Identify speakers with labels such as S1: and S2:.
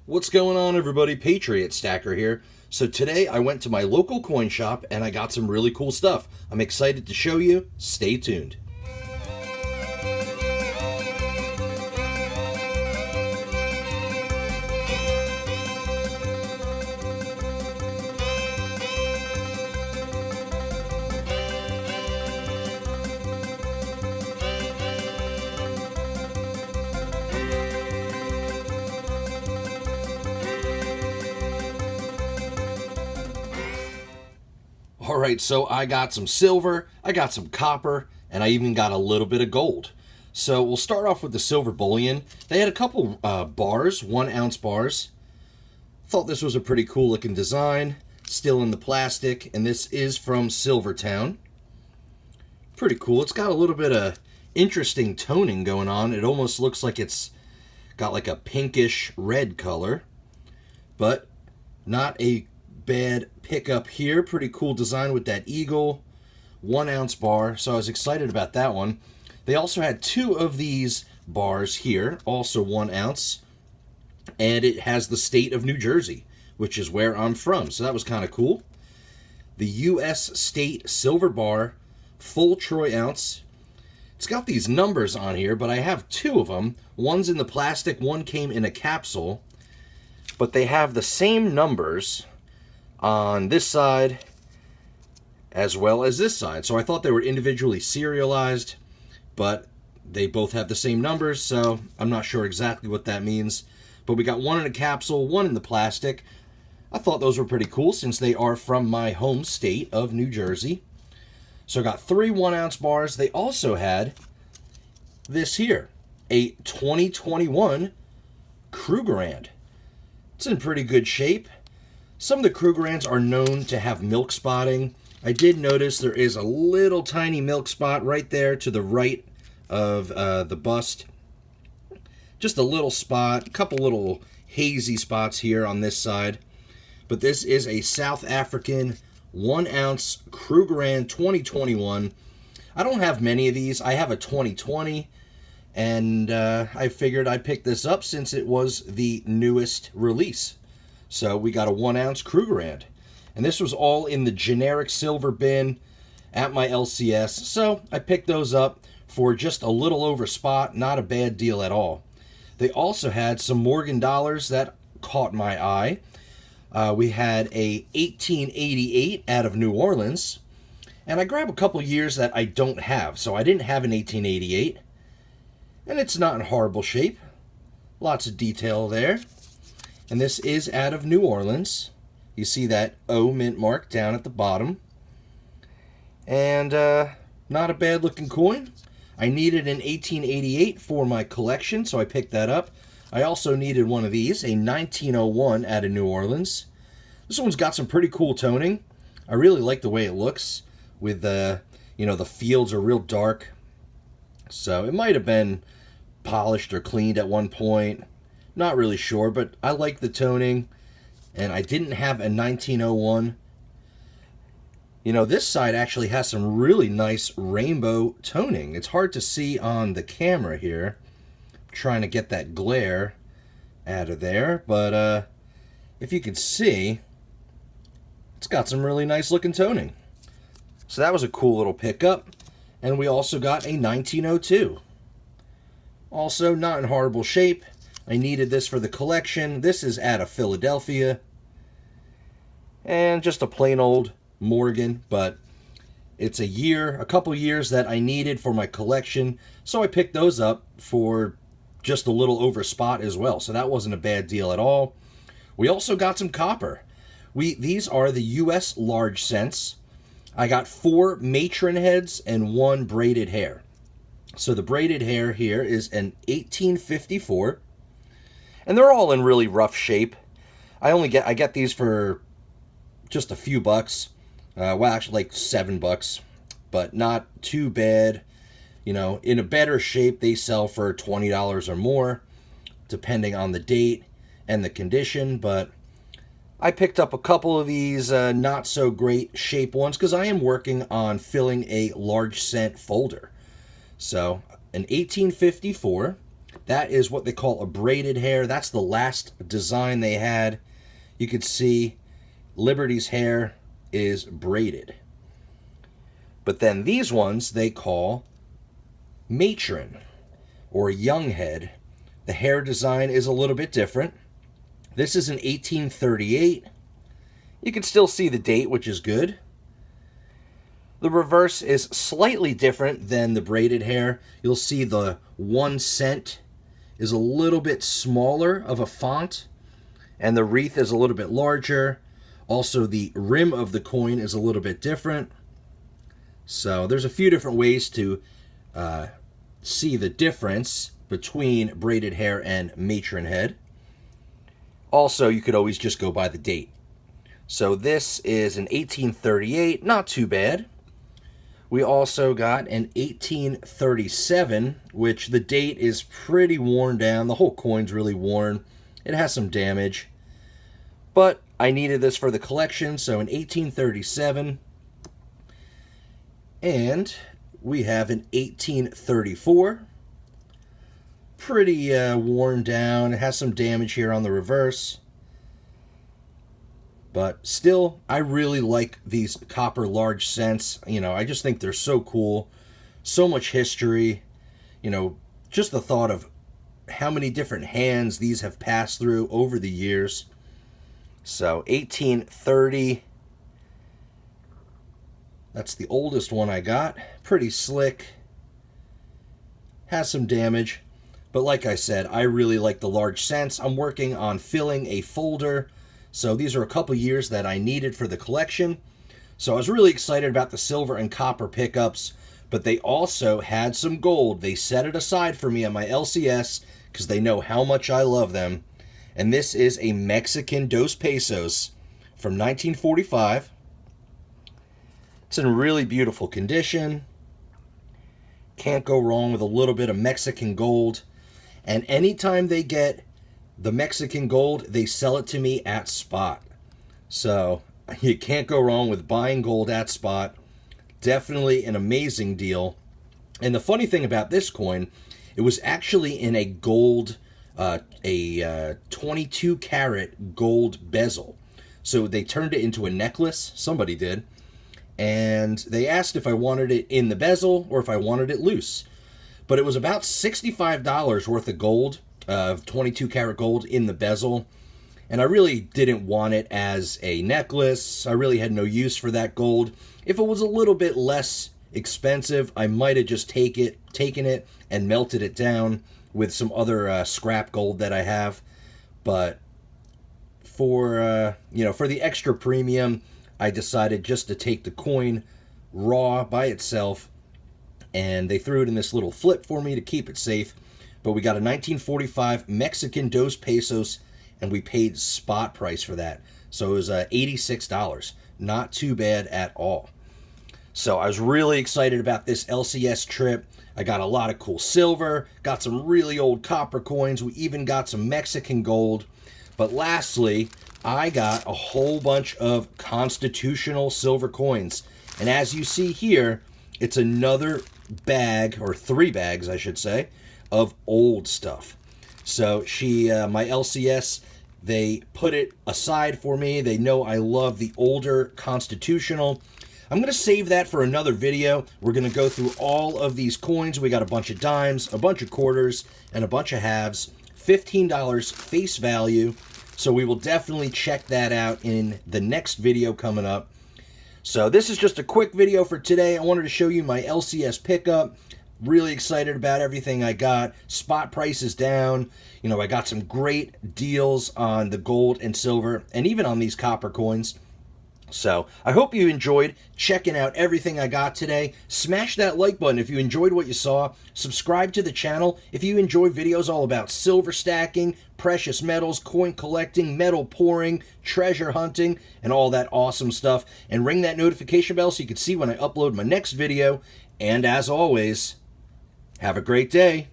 S1: What's going on, everybody? Patriot Stacker here. So today I went to my local coin shop and I got some really cool stuff. I'm excited to show you. Stay tuned. Alright, so I got some silver, I got some copper, and I even got a little bit of gold. So we'll start off with the silver bullion. They had a couple bars, 1 ounce bars. Thought this was a pretty cool looking design. Still in the plastic, and this is from Silvertown. Pretty cool. It's got a little bit of interesting toning going on. It almost looks like it's got like a pinkish red color, but not a bad pickup here. Pretty cool design with that eagle. 1 ounce bar, so I was excited about that one. They also had 2 of these bars here, also 1 ounce, and it has the state of New Jersey, which is where I'm from, so that was kind of cool. The U.S. State Silver Bar, full troy ounce. It's got these numbers on here, but I have 2 of them. One's in the plastic, one came in a capsule, but they have the same numbers on this side as well as this side. So I thought they were individually serialized, but they both have the same numbers, so I'm not sure exactly what that means. But we got 1 in a capsule, 1 in the plastic. I thought those were pretty cool since they are from my home state of New Jersey. So I got 3 1 ounce bars. They also had this here, a 2021 Krugerrand. It's in pretty good shape. Some of the Krugerrands are known to have milk spotting. I did notice there is a little tiny milk spot right there to the right of the bust. Just a little spot, a couple little hazy spots here on this side. But this is a South African 1 ounce Krugerrand 2021. I don't have many of these. I have a 2020, and I figured I'd pick this up since it was the newest release. So we got a 1 ounce Krugerrand. And this was all in the generic silver bin at my LCS. So I picked those up for just a little over spot. Not a bad deal at all. They also had some Morgan dollars that caught my eye. We had a 1888 out of New Orleans. And I grabbed a couple years that I don't have. So I didn't have an 1888. And it's not in horrible shape. Lots of detail there. And this is out of New Orleans. You see that O mint mark down at the bottom. And not a bad looking coin. I needed an 1888 for my collection, so I picked that up. I also needed one of these, a 1901 out of New Orleans. This one's got some pretty cool toning. I really like the way it looks with the fields are real dark. So it might have been polished or cleaned at one point. Not really sure, but I like the toning. And I didn't have a 1901. This side actually has some really nice rainbow toning. It's hard to see on the camera here. I'm trying to get that glare out of there. But if you can see, it's got some really nice looking toning. So that was a cool little pickup. And we also got a 1902. Also not in horrible shape. I needed this for the collection. This is out of Philadelphia. And just a plain old Morgan, but it's a couple years that I needed for my collection. So I picked those up for just a little over spot as well. So that wasn't a bad deal at all. We also got some copper. These are the U.S. large cents. I got 4 matron heads and 1 braided hair. So the braided hair here is an 1854. And they're all in really rough shape. I get these for just a few bucks. Well, actually like $7, but not too bad. In a better shape, they sell for $20 or more, depending on the date and the condition. But I picked up a couple of these not so great shape ones because I am working on filling a large cent folder. So an 1854. That is what they call a braided hair. That's the last design they had. You could see Liberty's hair is braided. But then these ones they call matron or young head. The hair design is a little bit different. This is an 1838. You can still see the date, which is good. The reverse is slightly different than the braided hair. You'll see the 1 cent is a little bit smaller of a font, and the wreath is a little bit larger. Also, the rim of the coin is a little bit different. So there's a few different ways to see the difference between braided hair and matron head. Also, you could always just go by the date. So this is an 1838, not too bad. We also got an 1837, which the date is pretty worn down. The whole coin's really worn. It has some damage. But I needed this for the collection, so an 1837. And we have an 1834. Pretty worn down. It has some damage here on the reverse. But still, I really like these copper large cents. You know, I just think they're so cool. So much history. You know, just the thought of how many different hands these have passed through over the years. So, 1830. That's the oldest one I got. Pretty slick. Has some damage. But like I said, I really like the large cents. I'm working on filling a folder. So these are a couple years that I needed for the collection. So I was really excited about the silver and copper pickups, but they also had some gold. They set it aside for me on my LCS because they know how much I love them. And this is a Mexican dos pesos from 1945. It's in really beautiful condition. Can't go wrong with a little bit of Mexican gold. And anytime they get the Mexican gold, they sell it to me at spot. So you can't go wrong with buying gold at spot. Definitely an amazing deal. And the funny thing about this coin, it was actually in a gold, a 22 karat gold bezel. So they turned it into a necklace. Somebody did. And they asked if I wanted it in the bezel or if I wanted it loose. But it was about $65 worth of gold. Of 22 karat gold in the bezel, and I really didn't want it as a necklace. I really had no use for that gold. If it was a little bit less expensive, I might have just taken it and melted it down with some other scrap gold that I have. But for for the extra premium, I decided just to take the coin raw by itself, and they threw it in this little flip for me to keep it safe. But we got a 1945 Mexican dos pesos, and we paid spot price for that. So it was $86. Not too bad at all. So I was really excited about this LCS trip. I got a lot of cool silver, got some really old copper coins. We even got some Mexican gold. But lastly, I got a whole bunch of constitutional silver coins. And as you see here, it's another bag, or 3 bags, I should say, of old stuff. So my LCS, they put it aside for me. They know I love the older constitutional. I'm going to save that for another video. We're going to go through all of these coins. We got a bunch of dimes, a bunch of quarters, and a bunch of halves. $15 face value. So we will definitely check that out in the next video coming up. So this is just a quick video for today. I wanted to show you my LCS pickup. Really excited about everything I got. Spot price is down. You know, I got some great deals on the gold and silver and even on these copper coins. So I hope you enjoyed checking out everything I got today. Smash that like button if you enjoyed what you saw. Subscribe to the channel if you enjoy videos all about silver stacking, precious metals, coin collecting, metal pouring, treasure hunting, and all that awesome stuff. And ring that notification bell so you can see when I upload my next video. And as always, have a great day.